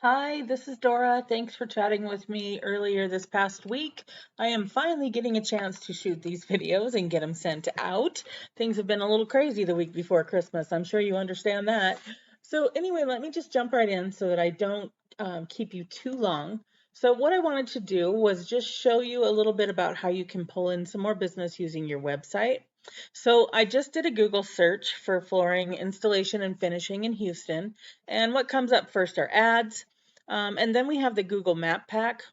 Hi, this is Dora. Thanks for chatting with me earlier this past week. I am finally getting a chance to shoot these videos and get them sent out. Things have been a little crazy the week before Christmas. I'm sure you understand that. So anyway, let me just jump right in so that I don't keep you too long. So what I wanted to do was just show you a little bit about how you can pull in some more business using your website. So I just did a Google search for flooring installation and finishing in Houston. And what comes up first are ads. And then we have the Google Map Pack.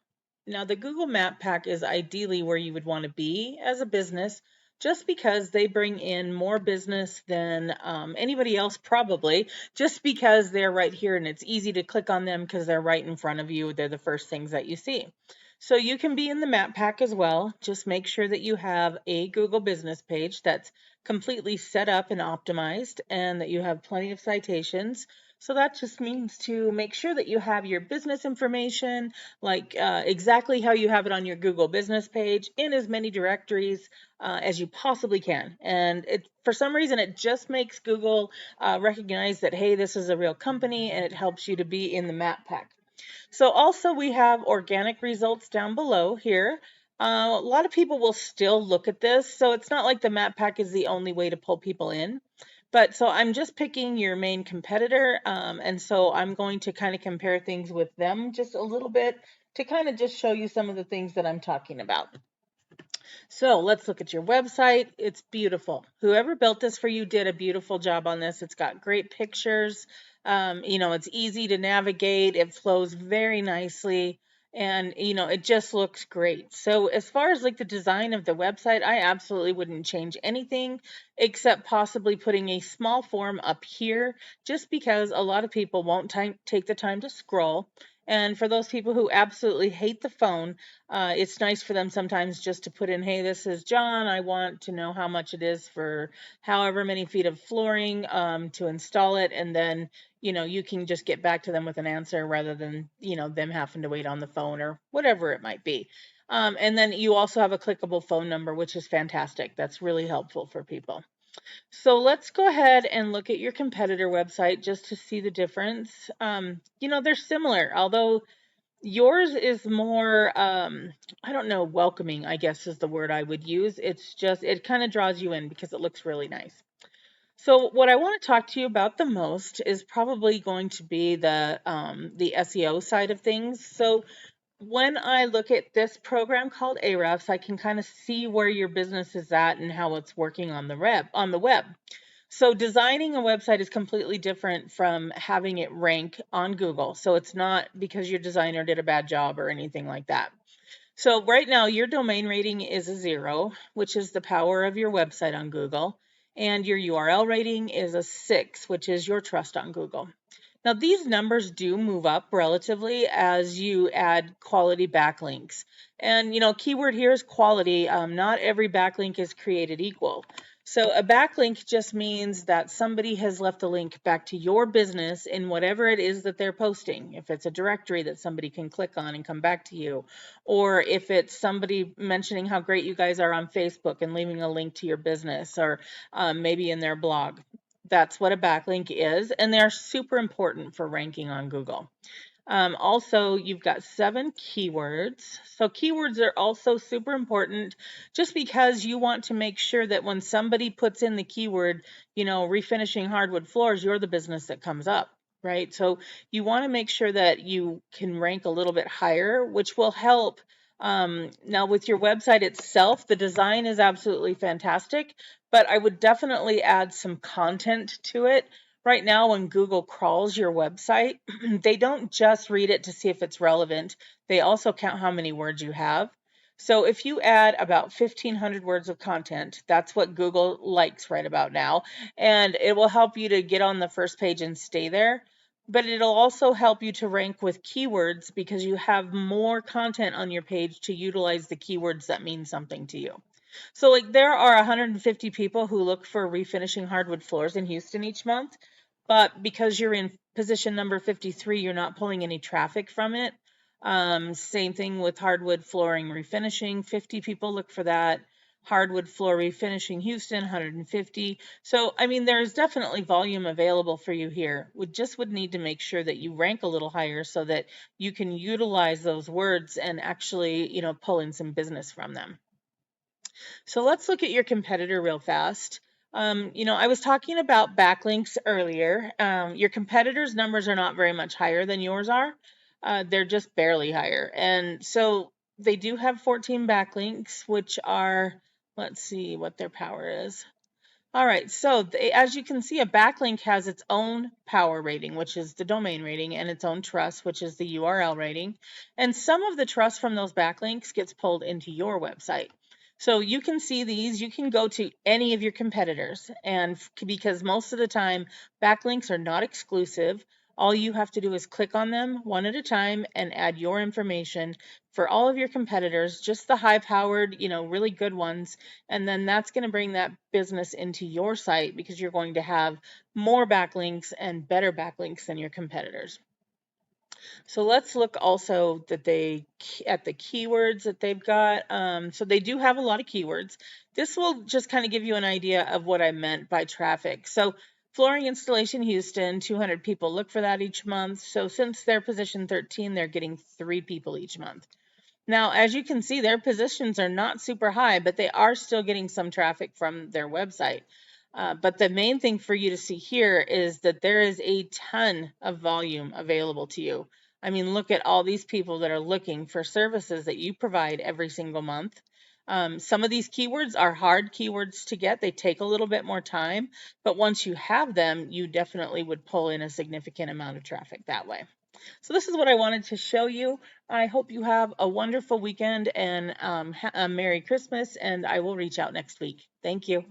Now, the Google Map Pack is ideally where you would want to be as a business, just because they bring in more business than anybody else, probably, just because they're right here and it's easy to click on them because they're right in front of you. They're the first things that you see. So you can be in the Map Pack as well. Just make sure that you have a Google business page that's completely set up and optimized and that you have plenty of citations. So that just means to make sure that you have your business information, like exactly how you have it on your Google business page, in as many directories as you possibly can. And for some reason, it just makes Google recognize that, hey, this is a real company, and it helps you to be in the map pack. So also we have organic results down below here. A lot of people will still look at this, so it's not like the map pack is the only way to pull people in. But so I'm just picking your main competitor, and so I'm going to kind of compare things with them just a little bit to kind of just show you some of the things that I'm talking about. So let's look at your website. It's beautiful. Whoever built this for you did a beautiful job on this. It's got great pictures. It's easy to navigate. It flows very nicely. And, it just looks great. So as far as like the design of the website, I absolutely wouldn't change anything except possibly putting a small form up here, just because a lot of people won't take the time to scroll. And for those people who absolutely hate the phone, it's nice for them sometimes just to put in, hey, this is John. I want to know how much it is for however many feet of flooring to install it. And then, you can just get back to them with an answer rather than, them having to wait on the phone or whatever it might be. And then you also have a clickable phone number, which is fantastic. That's really helpful for people. So let's go ahead and look at your competitor website just to see the difference. They're similar, although yours is more, I don't know, welcoming, I guess is the word I would use. It's just, it kind of draws you in because it looks really nice. So what I want to talk to you about the most is probably going to be the SEO side of things. So when I look at this program called Ahrefs, I can kind of see where your business is at and how it's working on the web. So designing a website is completely different from having it rank on Google. So it's not because your designer did a bad job or anything like that. So right now your domain rating is a 0, which is the power of your website on Google, and your URL rating is a 6, which is your trust on Google. Now, these numbers do move up relatively as you add quality backlinks. And, keyword here is quality. Not every backlink is created equal. So a backlink just means that somebody has left a link back to your business in whatever it is that they're posting. If it's a directory that somebody can click on and come back to you, or if it's somebody mentioning how great you guys are on Facebook and leaving a link to your business, or maybe in their blog. That's what a backlink is, and they're super important for ranking on Google. Also, you've got 7 keywords. So keywords are also super important just because you want to make sure that when somebody puts in the keyword, refinishing hardwood floors, you're the business that comes up, right? So you want to make sure that you can rank a little bit higher, which will help. Now, with your website itself, the design is absolutely fantastic, but I would definitely add some content to it. Right now, when Google crawls your website, they don't just read it to see if it's relevant. They also count how many words you have. So if you add about 1,500 words of content, that's what Google likes right about now. And it will help you to get on the first page and stay there. But it'll also help you to rank with keywords because you have more content on your page to utilize the keywords that mean something to you. So like there are 150 people who look for refinishing hardwood floors in Houston each month, but because you're in position number 53, you're not pulling any traffic from it. Same thing with hardwood flooring refinishing. 50 people look for that. hardwood floor refinishing Houston, 150. So, I mean, there's definitely volume available for you here. We just would need to make sure that you rank a little higher so that you can utilize those words and actually, pull in some business from them. So let's look at your competitor real fast. I was talking about backlinks earlier. Your competitors' numbers are not very much higher than yours are. They're just barely higher. And so they do have 14 backlinks, which are, let's see what their power is. All right, so as you can see, a backlink has its own power rating, which is the domain rating, and its own trust, which is the URL rating. And some of the trust from those backlinks gets pulled into your website. So you can see these, you can go to any of your competitors, and because most of the time backlinks are not exclusive, all you have to do is click on them one at a time and add your information for all of your competitors, just the high powered, really good ones. And then that's going to bring that business into your site because you're going to have more backlinks and better backlinks than your competitors. So let's look also at the keywords that they've got. So they do have a lot of keywords. This will just kind of give you an idea of what I meant by traffic. So flooring installation Houston, 200 people look for that each month. So since they're position 13, they're getting 3 people each month. Now, as you can see, their positions are not super high, but they are still getting some traffic from their website. But the main thing for you to see here is that there is a ton of volume available to you. I mean, look at all these people that are looking for services that you provide every single month. Some of these keywords are hard keywords to get. They take a little bit more time, but once you have them, you definitely would pull in a significant amount of traffic that way. So this is what I wanted to show you. I hope you have a wonderful weekend and a Merry Christmas, and I will reach out next week. Thank you.